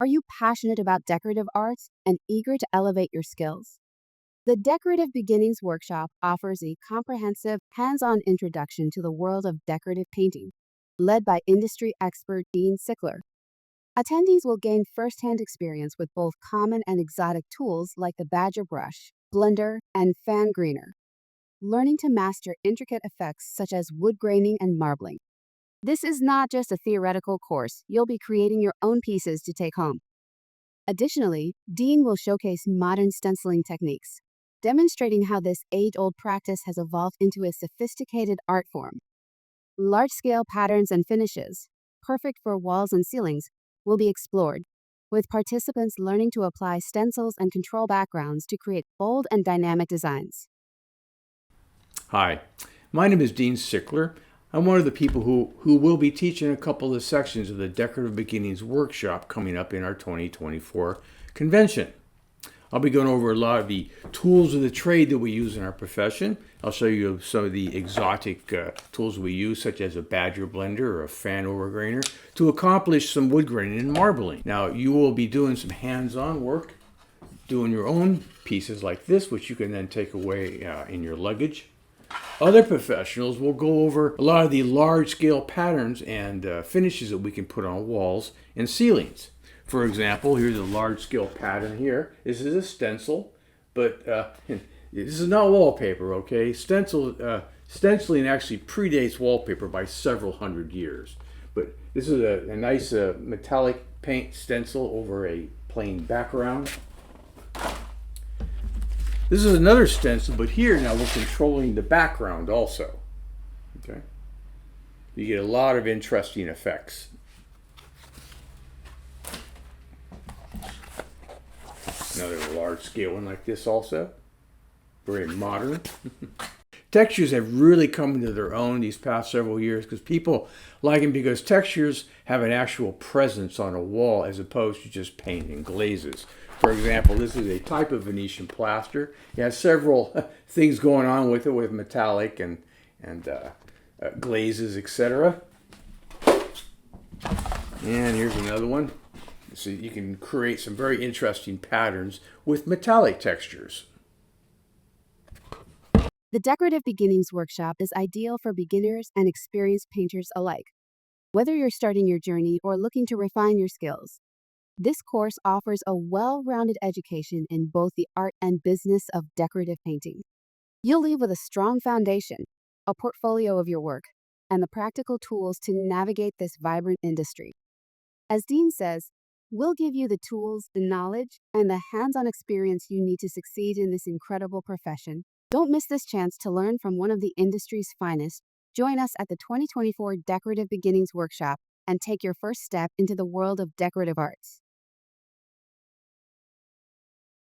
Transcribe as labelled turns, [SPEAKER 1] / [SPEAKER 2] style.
[SPEAKER 1] Are you passionate about decorative arts and eager to elevate your skills? The Decorative Beginnings Workshop offers a comprehensive, hands on introduction to the world of decorative painting, led by industry expert Dean Sickler. Attendees will gain firsthand experience with both common and exotic tools like the Badger brush, blender, and fan greener, learning to master intricate effects such as wood graining and marbling. This is not just a theoretical course, you'll be creating your own pieces to take home. Additionally, Dean will showcase modern stenciling techniques, demonstrating how this age-old practice has evolved into a sophisticated art form. Large-scale patterns and finishes, perfect for walls and ceilings, will be explored, with participants learning to apply stencils and control backgrounds to create bold and dynamic designs.
[SPEAKER 2] Hi, my name is Dean Sickler. I'm one of the people who will be teaching a couple of sections of the Decorative Beginnings Workshop coming up in our 2024 convention. I'll be going over a lot of the tools of the trade that we use in our profession. I'll show you some of the exotic tools we use, such as a Badger blender or a fan overgrainer, to accomplish some wood graining and marbling. Now, you will be doing some hands-on work, doing your own pieces like this, which you can then take away in your luggage. Other professionals will go over a lot of the large-scale patterns and finishes that we can put on walls and ceilings. For example, here's a large-scale pattern here. This is a stencil, but this is not wallpaper, okay? Stenciling actually predates wallpaper by several hundred years. But this is a nice metallic paint stencil over a plain background. This is another stencil, but here now we're controlling the background also. Okay, you get a lot of interesting effects. Another large scale one like this also. Very modern. Textures have really come into their own these past several years because people like them because textures have an actual presence on a wall as opposed to just paint and glazes. For example, this is a type of Venetian plaster. It has several things going on with it, with metallic and glazes, etc. And here's another one. So you can create some very interesting patterns with metallic textures.
[SPEAKER 1] The Decorative Beginnings Workshop is ideal for beginners and experienced painters alike. Whether you're starting your journey or looking to refine your skills, this course offers a well-rounded education in both the art and business of decorative painting. You'll leave with a strong foundation, a portfolio of your work, and the practical tools to navigate this vibrant industry. As Dean says, we'll give you the tools, the knowledge, and the hands-on experience you need to succeed in this incredible profession. Don't miss this chance to learn from one of the industry's finest. Join us at the 2024 Decorative Beginnings Workshop and take your first step into the world of decorative arts.